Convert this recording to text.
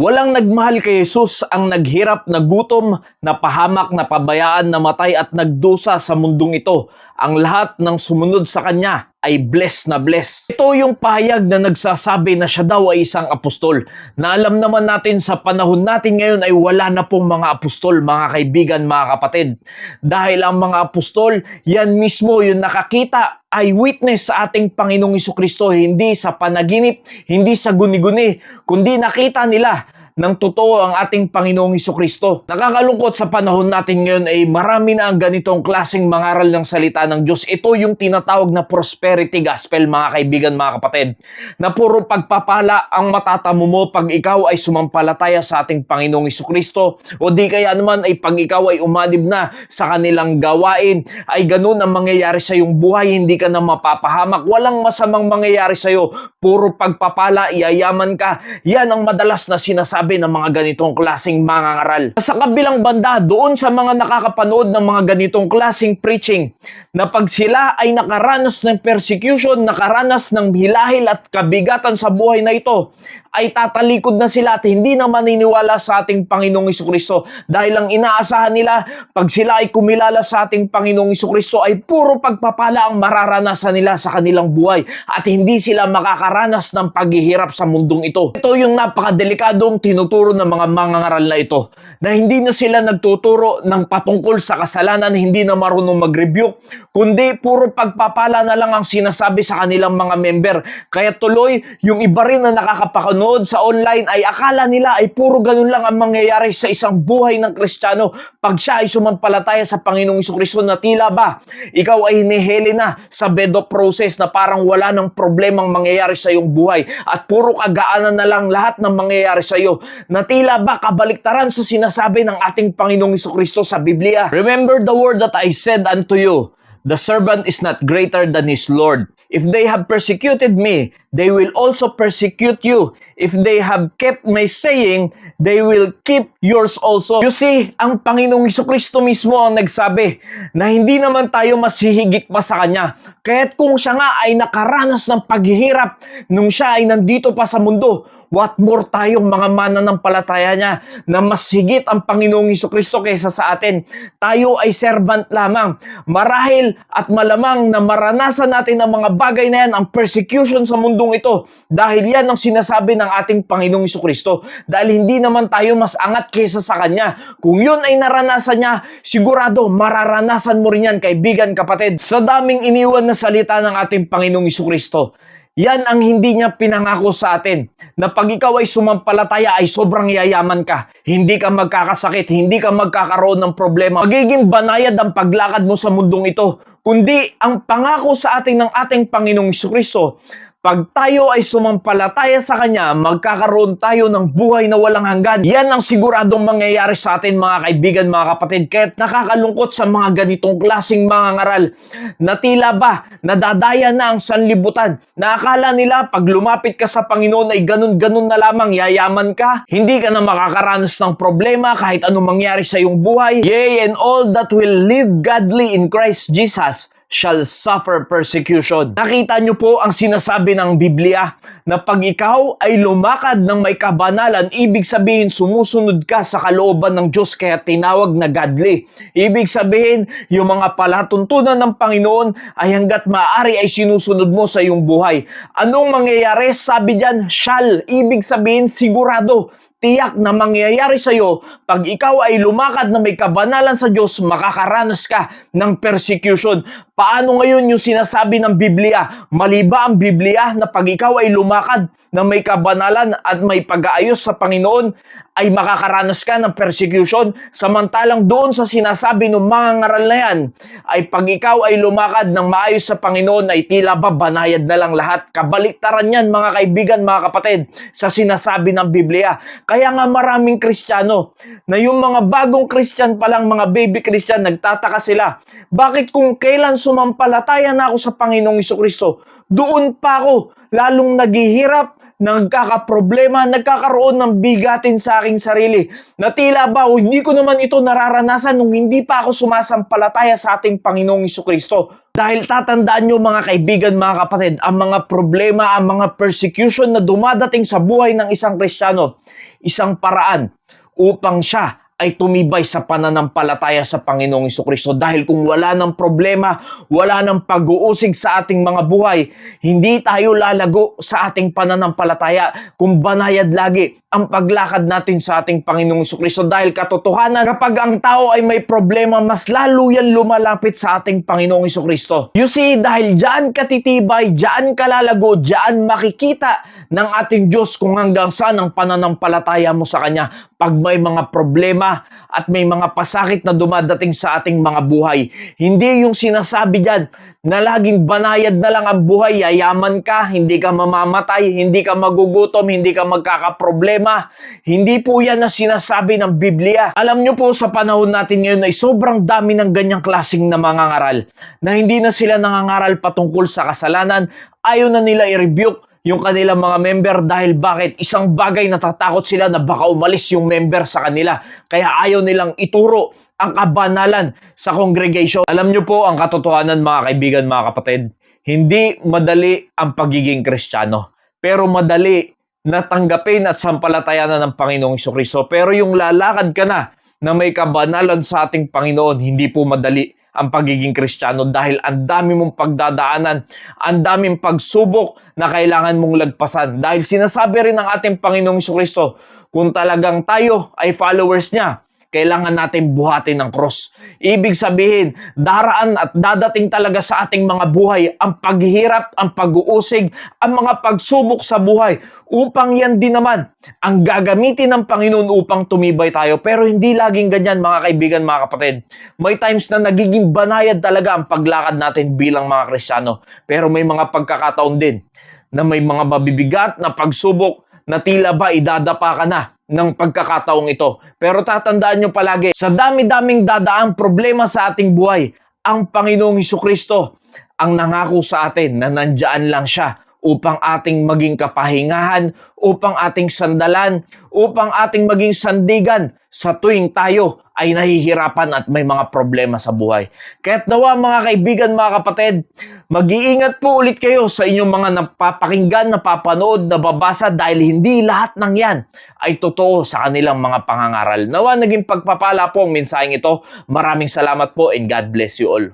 Walang nagmahal kay Jesus ang naghirap, nagutom, napahamak, napabayaan, namatay at nagdusa sa mundong ito. Ang lahat ng sumunod sa Kanya ay blessed na blessed. Ito yung pahayag na nagsasabi na siya daw ay isang apostol. Na alam naman natin sa panahon natin ngayon ay wala na pong mga apostol, mga kaibigan, mga kapatid. Dahil ang mga apostol, yan mismo yung nakakita ay witness sa ating Panginoong Jesucristo, hindi sa panaginip, hindi sa guni-guni, kundi nakita nila ng totoo ang ating Panginoong Jesucristo. Nakakalungkot sa panahon natin ngayon ay marami na ang ganitong klaseng mangaral ng salita ng Diyos. Ito yung tinatawag na prosperity gospel, mga kaibigan, mga kapatid, na puro pagpapala ang matatamo mo pag ikaw ay sumampalataya sa ating Panginoong Jesucristo, o di kaya naman ay pag ikaw ay umanib na sa kanilang gawain, ay ganun ang mangyayari sa iyong buhay, hindi ka na mapapahamak. Walang masamang mangyayari sa iyo, puro pagpapala, iayaman ka. Yan ang madalas na sinasabi ng mga ganitong klaseng mangangaral. Sa kabilang banda, doon sa mga nakakapanood ng mga ganitong klaseng preaching, na pag sila ay nakaranas ng persecution, nakaranas ng hilahil at kabigatan sa buhay na ito, ay tatalikod na sila at hindi na maniniwala sa ating Panginoong Jesucristo. Dahil ang inaasahan nila, pag sila ay kumilala sa ating Panginoong Jesucristo, ay puro pagpapala ang mararanasan nila sa kanilang buhay at hindi sila makakaranas ng paghihirap sa mundong ito. Ito yung napakadelikadong tinuturo ng mga mangangaral na ito, na hindi na sila nagtuturo ng patungkol sa kasalanan, hindi na marunong mag-rebuke, kundi puro pagpapala na lang ang sinasabi sa kanilang mga member. Kaya tuloy, yung iba rin na nakakapanood sa online ay akala nila ay puro ganun lang ang mangyayari sa isang buhay ng Kristiyano pag siya ay sumampalataya sa Panginoong Jesucristo, na tila ba ikaw ay hinihili na sa bed of process na parang wala ng problemang mangyayari sa iyong buhay at puro kagaanan na lang lahat ng mangyayari sa iyo, na tila ba kabaliktaran sa sinasabi ng ating Panginoong Jesucristo sa Biblia. Remember the word that I said unto you, the servant is not greater than his Lord. If they have persecuted me, they will also persecute you. If they have kept my saying, they will keep yours also. You see, ang Panginoong Jesucristo mismo ang nagsabi na hindi naman tayo masihigit pa sa Kanya. Kaya't kung siya nga ay nakaranas ng paghihirap nung siya ay nandito pa sa mundo, what more tayong mga mananampalataya niya na mas higit ang Panginoong Jesucristo kaysa sa atin. Tayo ay servant lamang. Marahil at malamang na maranasan natin ang mga bagay na yan, ang persecution sa mundong ito, dahil yan ang sinasabi ng ating Panginoong Jesucristo. Dahil hindi naman tayo mas angat kaysa sa Kanya. Kung yun ay naranasan niya, sigurado mararanasan mo rin yan, kaibigan, kapatid. Sa daming iniwan na salita ng ating Panginoong Jesucristo, yan ang hindi niya pinangako sa atin, na pag ikaw ay sumampalataya ay sobrang yayaman ka, hindi ka magkakasakit, hindi ka magkakaroon ng problema, magiging banayad ang paglakad mo sa mundong ito. Kundi ang pangako sa atin ng ating Panginoong Jesucristo, pag tayo ay sumampalataya sa Kanya, magkakaroon tayo ng buhay na walang hanggan. Yan ang siguradong mangyayari sa atin, mga kaibigan, mga kapatid. Kaya't nakakalungkot sa mga ganitong klaseng mga ngaral na tila ba nadadaya na ang sanlibutan, na akala nila pag lumapit ka sa Panginoon ay ganun-ganun na lamang, yayaman ka, hindi ka na makakaranas ng problema kahit anong mangyari sa iyong buhay. Yea, and all that will live godly in Christ Jesus shall suffer persecution. Nakita niyo po ang sinasabi ng Biblia na pag ikaw ay lumakad ng may kabanalan, ibig sabihin sumusunod ka sa kalooban ng Diyos, kaya tinawag na godly. Ibig sabihin, yung mga palatuntunan ng Panginoon ay hanggat maaari ay sinusunod mo sa iyong buhay. Anong mangyayari? Sabi diyan, shall. Ibig sabihin, sigurado. Tiyak na mangyayari sa iyo pag ikaw ay lumakad na may kabanalan sa Diyos, makakaranas ka ng persecution. Paano ngayon yung sinasabi ng Biblia? Mali ba ang Biblia na pag ikaw ay lumakad na may kabanalan at may pag-aayos sa Panginoon, ay makakaranas ka ng persecution? Samantalang doon sa sinasabi ng mga ngaral na yan, ay pag ikaw ay lumakad ng maayos sa Panginoon, ay tila ba banayad na lang lahat. Kabaliktaran yan, mga kaibigan, mga kapatid, sa sinasabi ng Biblia. Kaya nga maraming Kristiyano, na yung mga bagong Christian pa lang, mga baby Christian, nagtataka sila. Bakit kung kailan sumampalataya na ako sa Panginoong Jesucristo, doon pa ako lalong naghihirap, nagkakaproblema, nagkakaroon ng bigatin sa aking sarili. Na tila ba, hindi ko naman ito nararanasan nung hindi pa ako sumasampalataya sa ating Panginoong Jesucristo. Dahil tatandaan nyo mga kaibigan, mga kapatid, ang mga problema, ang mga persecution na dumadating sa buhay ng isang Kristiyano, isang paraan upang siya ay tumibay sa pananampalataya sa Panginoong Jesucristo. Dahil kung wala ng problema, wala ng pag-uusig sa ating mga buhay, hindi tayo lalago sa ating pananampalataya kung banayad lagi ang paglakad natin sa ating Panginoong Jesucristo. Dahil katotohanan, kapag ang tao ay may problema, mas lalo yan lumalapit sa ating Panginoong Jesucristo. You see, dahil diyan katitibay, diyan kalalago, diyan makikita ng ating Diyos kung hanggang saan ang pananampalataya mo sa Kanya. Pag may mga problema at may mga pasakit na dumadating sa ating mga buhay. Hindi yung sinasabi dyan na laging banayad na lang ang buhay, yayaman ka, hindi ka mamamatay, hindi ka magugutom, hindi ka magkakaproblema. Hindi po yan na sinasabi ng Biblia. Alam nyo po, sa panahon natin ngayon ay sobrang dami ng ganyang klaseng na mga ngaral na hindi na sila nangangaral patungkol sa kasalanan, ayaw na nila i-rebuke yung kanilang mga member dahil bakit? Isang bagay natatakot sila na baka umalis yung member sa kanila. Kaya ayaw nilang ituro ang kabanalan sa congregation. Alam nyo po ang katotohanan mga kaibigan, mga kapatid. Hindi madali ang pagiging Kristiyano. Pero madali na tanggapin at sampalatayanan ng Panginoong Jesucristo. Pero yung lalakad ka na may kabanalan sa ating Panginoon, hindi po madali ang pagiging Kristiyano dahil ang dami mong pagdadaanan, ang daming pagsubok na kailangan mong lagpasan. Dahil sinasabi rin ng ating Panginoong Jesucristo, kung talagang tayo ay followers niya, kailangan natin buhatin ng cross. Ibig sabihin, daraan at dadating talaga sa ating mga buhay ang paghihirap, ang pag-uusig, ang mga pagsubok sa buhay upang yan din naman ang gagamitin ng Panginoon upang tumibay tayo. Pero hindi laging ganyan mga kaibigan, mga kapatid. May times na nagiging banayad talaga ang paglakad natin bilang mga Kristiyano. Pero may mga pagkakataon din na may mga mabibigat na pagsubok na tila ba idadapa ka na ng pagkakataong ito. Pero tatandaan nyo palagi, sa dami-daming dadaang problema sa ating buhay, ang Panginoong Jesucristo ang nangako sa atin na nandyan lang siya upang ating maging kapahingahan, upang ating sandalan, upang ating maging sandigan sa tuwing tayo ay nahihirapan at may mga problema sa buhay. Kaya't nawa mga kaibigan, mga kapatid, mag-iingat po ulit kayo sa inyong mga napapakinggan, napapanood, nababasa dahil hindi lahat ng yan ay totoo sa kanilang mga pangangaral. Nawa naging pagpapala po ang mensaheng ito. Maraming salamat po and God bless you all.